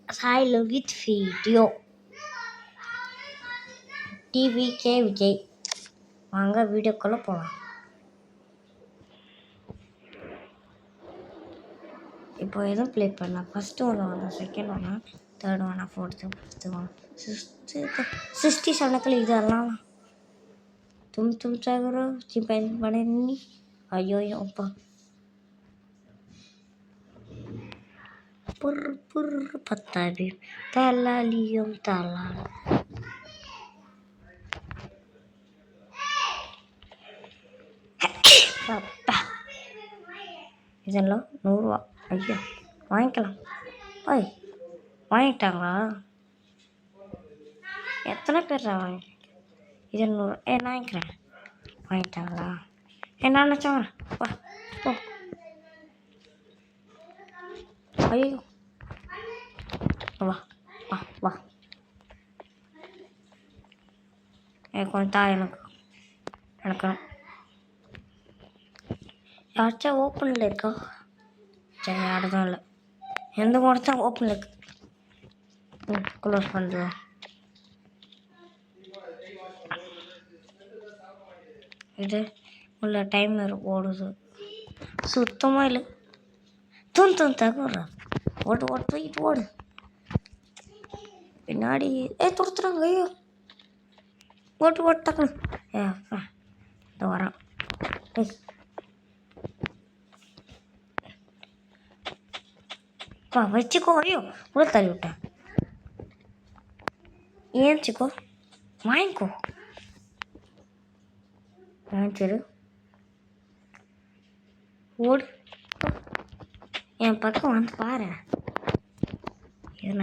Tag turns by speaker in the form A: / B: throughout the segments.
A: Sai Lohith video TVK Vijay. வாங்க வீடியோக்குள்ளே போகலாம். இப்போ எதுவும் ப்ளே பண்ணலாம். ஃபஸ்ட்டு ஒன்று வேணாம், செகண்ட் வேணாம், தேர்ட் வேணாம், ஃபோர்த்து, ஃபிஃப்த்து வேணாம், சிக்ஸ்த்து, 67 இதெல்லாம் தும் சாகரோ சிம்பன் பண்ணி ஐயோ அப்பா புர் புர் பத்தாது தலாலியும் தலால் அப்பா. இதெல்லாம் 100 ரூபா. ஐயோ வாங்கிக்கலாம். ஓய் வாங்கிட்டாங்களா? எத்தனை பேர் வாங்கி? இது 100. நான் வாங்கிக்கிறேன். வாங்கிட்டாங்களா? என்ன நினச்சாங்க? வா போ. ஐயோ வா வா வா. எனக்கு கொஞ்சம் தா. எனக்கு யாராச்சும் ஓப்பனில் இருக்கா? சரி யாரும் இல்லை. எந்த மட்டும் ஓப்பனில் இருக்கு. க்ளோஸ் பண்ணுறேன். இது உள்ள டைமர் ஓடுது. சுத்தமாக இல்லை. தகுற ஓட்டு ஓட்டு தூக்கிட்டு ஓடு. பின்னாடி துரத்துறாங்க. ஐயோ ஓட்டு ஓட்டு டக்குனு. இந்த வரான். வச்சுக்கோ. ஐயோ உள்ள தள்ளி விட்டேன். ஏன்ச்சிக்கோ வாங்கிக்கோ. சரி ஓடு. என் பக்கம் வந்து பாரு. என்ன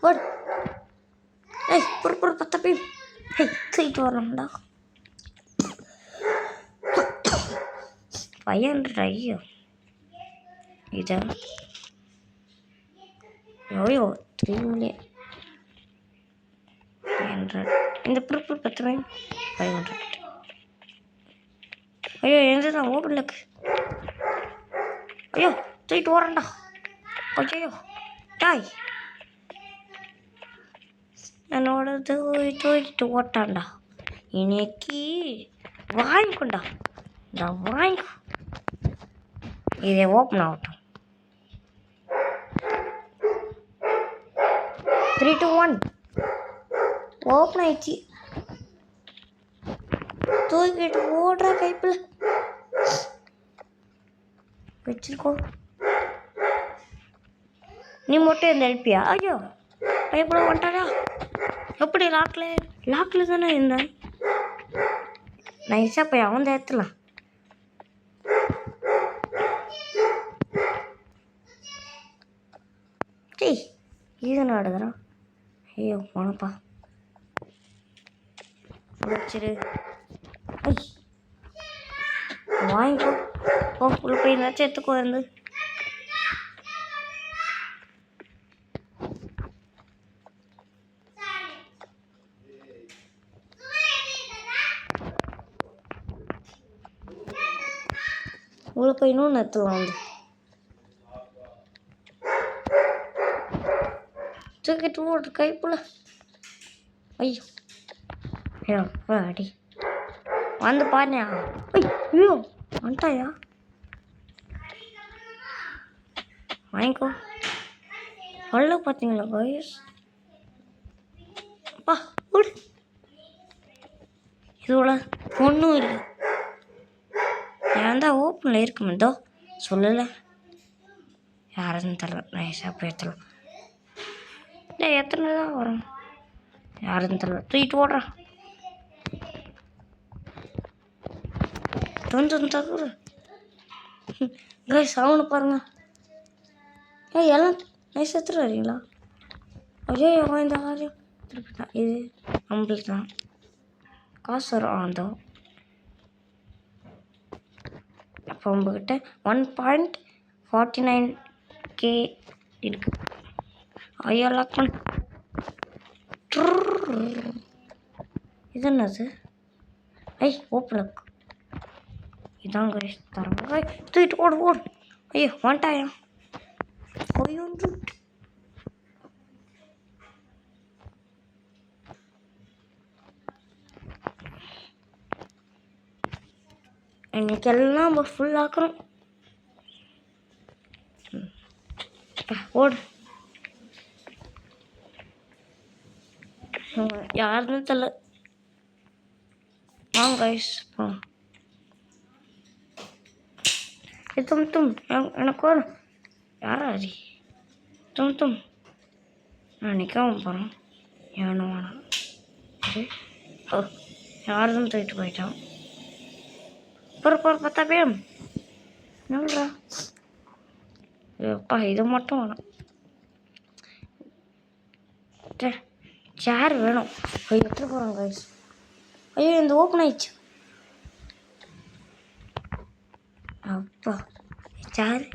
A: ஓடு. பொறு பத்தப்பி தூக்கிட்டு வரணும்டா. 500. ஐயோ இதை ஐயோ 3 மில்லியன் 300. இந்த பொருள் 10 ரூபாய் 500. ஐயோ எந்த தான் ஓப்பனில் இருக்கு. ஐயோ தூக்கிட்டு ஓரண்டா. ஐயோ டாய் என்னோட தூக்கிட்டு ஓட்டான்டா. இன்னைக்கு வாங்கிக்கொண்டா. நான் வாங்கிக்கோ. இதை ஓப்பன் ஆகட்டும். 3, 2, 1 ஓப்பன் ஆயிடுச்சு. தூக்கிட்டு ஓடுற கைப்பில் வச்சிருக்கோ. நீ மட்டும் இந்த எழுப்பியா? ஐயோ பயப்பட வந்துட்டாரா? எப்படி லாக்கில் தானே இருந்தேன். நைஸாக போய் அவன் ஏற்றலாம். டேய் இது நடக்குறான். ஐயோ போனப்பா வச்சிரு. ஐ வாங்கிக்கோ. உள்ள போய் ஏதாச்சும் எடுத்துக்கோ. இருந்து உள்ள போய் இன்னொன்று எடுத்துக்கலாம். வந்து தூக்கிட்டு ஓடுற கைப்புல. ஐயோ ஐயோ அடி வந்து பாருயா. ஐயோ வந்துட்டாயா? வாங்கிக்கோ. பல்ல பார்த்தீங்களா கைஸ்? அப்பா ஓடு. இதோட ஒன்றும் இல்லை. ஏன் தான் ஓப்பனில் இருக்குமேதோ சொல்லலை. யாருன்னு தரல. நைஸாக போய் ஏற்றலாம். எத்தனை தான் வரும் யாருன்னு தெரியல. தூக்கிட்டு ஓடுறான். தகுற கைஸ் அவனு பாருங்க. எல்லாம் நைஸ் எடுத்துட்டு வரீங்களா? ஐயோ இந்த காரியம் திருப்பி தான். இது நம்மளுக்கு தான் காசு வரும். ஆந்தோ அப்போ உங்ககிட்ட 1.49K இருக்கு. ஐயோ லாக் பண்ணு. இது என்னது? ஓப்பன் இதான் கைஸ் தரோம். தூக்கிட்டு ஓடு. ஐயோ வந்துட்டாயா? 500. இன்னைக்கெல்லாம் நம்ம ஃபுல் ஆக்குறோம். ஓடு. யாருன்னு தெரியல. வாங்க கைஸ் போகலாம். தும் எனக்கு ஓடு. யாரா அது? தும் நான் நிற்காம போகிறோம். ஏனும் வேணாம். சரி. ஓ யாரும் தூக்கிட்டு போயிட்டான். பொறு 10 பேம் என்னடா அப்பா இது மட்டும் வேணும். சேர் வேணும். போய் எடுத்துகிட்டு போகிறோம் கைஸ். ஐயோ இந்த ஓப்பன் ஆயிடுச்சு. அப்பா சேர்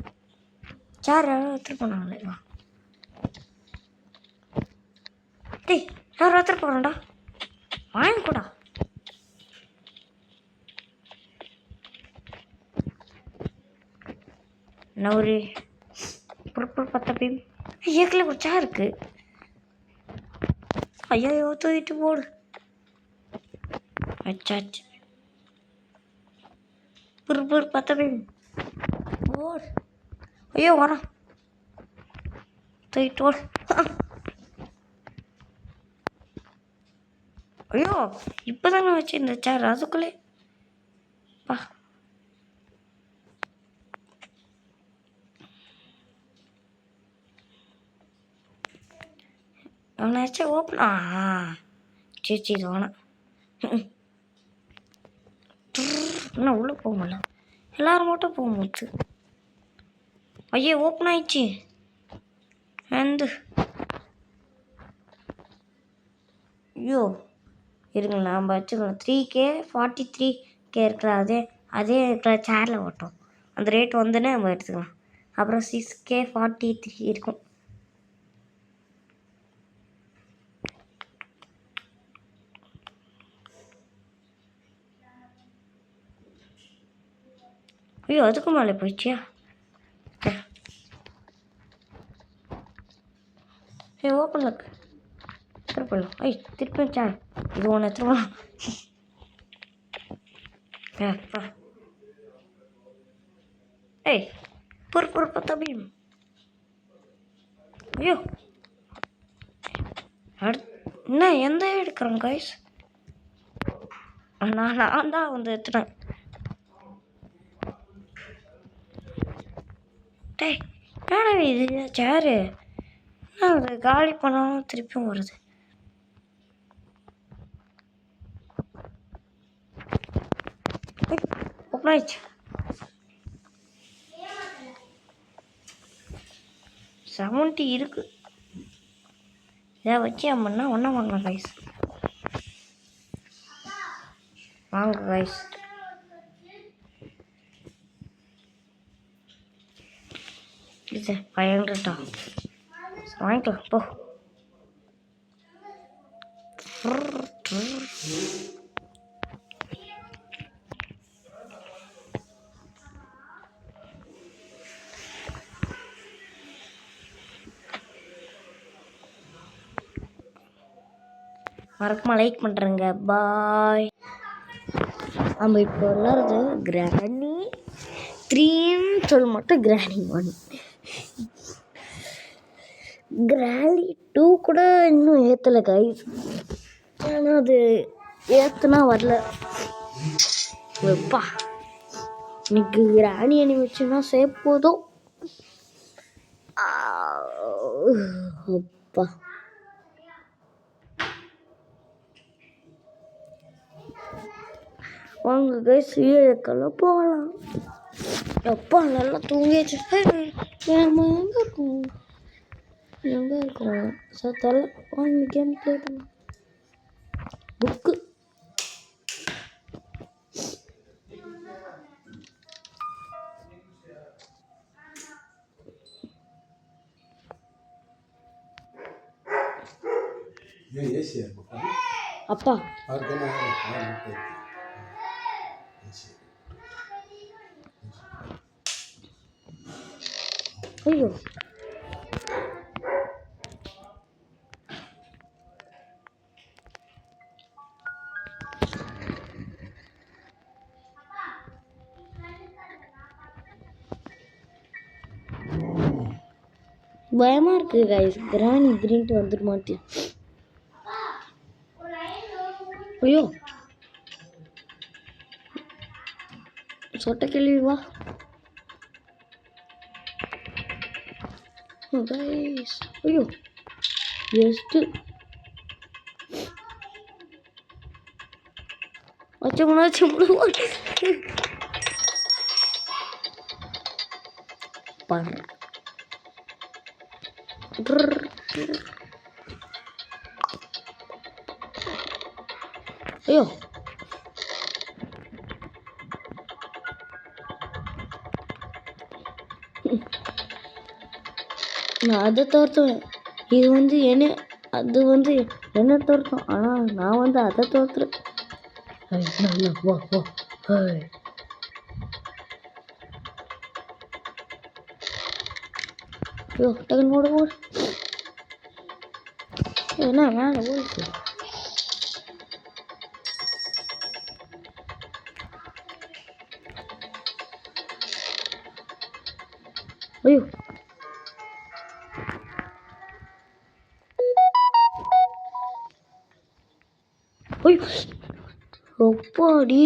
A: யாரும் எடுத்துகிட்டு போனாங்களே. டேய் யாரும் எடுத்துகிட்டு போகிறோம்டா. வாங்கிக்கூடா. என்ன ஒரு பொருட்கள் 10 பேம் ஏக்கில் ஒரு சேர் இருக்கு. ஐயோ தூக்கிட்டு போடு. அச்சாச்சு பொருட்கள் 10 பேம் ஓடு. ஐயோ வரா தூக்கிட்டு ஓடு. ஐயோ இப்போ தானே வச்சு இந்த சேர் அதுக்குள்ளே பா. அவனாச்சும் ஓப்பன் சரி இது வேணாம். இன்னும் உள்ளே போக முடியல. எல்லோரும் மட்டும் போக முடிச்சு. ஐயோ ஓப்பன் ஆயிடுச்சு. வந்து ஐயோ இருங்க நாம் வச்சுக்கலாம். 3K 43K இருக்கிற அதே இருக்கிற சேரில் ஓட்டும். அந்த ரேட் வந்துன்னு நம்ம எடுத்துக்கலாம். அப்புறம் 6K 43 இருக்கும். ஐயோ அதுக்கு மேலே போயிடுச்சியா? ஓப்பன் இருக்கு. திருப்பலாம். திருப்பி சேர் இது ஒன்று திருப்பலாம். பொறு 10 பேம். ஐயோ என்ன எந்த எடுக்கிறோம் கைஸ்? நான் தான் வந்து எடுத்துட்டேன். டேய் என்னடா இது சேரு அது காலி பண்ணாலும் திருப்பியும் வருது. ஓப்பன் ஆயிடுச்சு. 70 இருக்கு. இதை வச்சு நம்மன்னா ஒன்றா வாங்கலாம் கைஸ். வாங்க கைஸ். இது 500 வாங்கிக்கலாம் போ. மறக்காம லைக் பண்ணுறேங்க. பாய். நம்ம இப்போ விளாட்றது கிராணி 3ன்னு சொல்ல மாட்டோம். கிராணி 1 கிராணி 2 கூட இன்னும் ஏற்றலை கைஸ். ஆனால் அது ஏற்றுனா வரல. எப்பா இன்னைக்கு கிராணி அனிமேஷன்னா சேஃப் போதும். அப்பா வாங்க கைஸ் ஏக்கெல்லாம் போகலாம். எப்பா நல்லா தூங்கியாச்சு. நம்ம எங்கே இருக்கோம் சார் தலை. வாங்க கேம் ப்ளே பண்ண. புக்கு அப்பா ஐயோ பயமாக இருக்குது கைஸ். கிராணி கிரீன்ட்டு வந்துட்டு மாட்டேன். ஐயோ சொட்ட கேள்வி வா கைஸ். ஐயோ ஜஸ்ட்டு வச்சு பர் ஐயோ நான் அதை தோர்த்துவேன். இது வந்து என்ன, அது வந்து என்ன தோர்த்தோம். ஆனால் நான் வந்து அதை தோற்றுறேன். வா வா ஐயோ டக்குன்னு ஓடு ஓடு. என்ன மேலே ஓடுச்சு. ஐயோ ஐயோ ஒப்பாடி.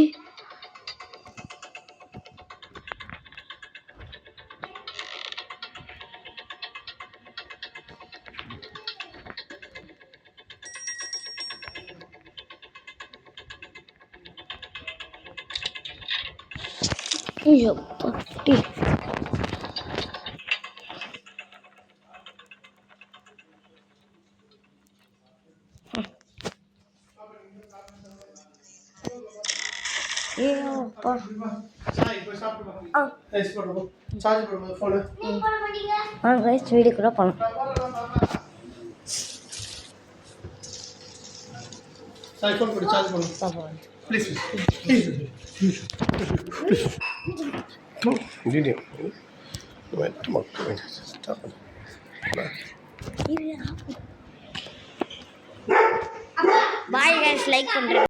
A: ஐயோப்பாடி. ஏப்பா கைஸ் வீடியோ கூட பண்ணலாம். பாய் கைஸ் லைக் பண்ணுறேன்.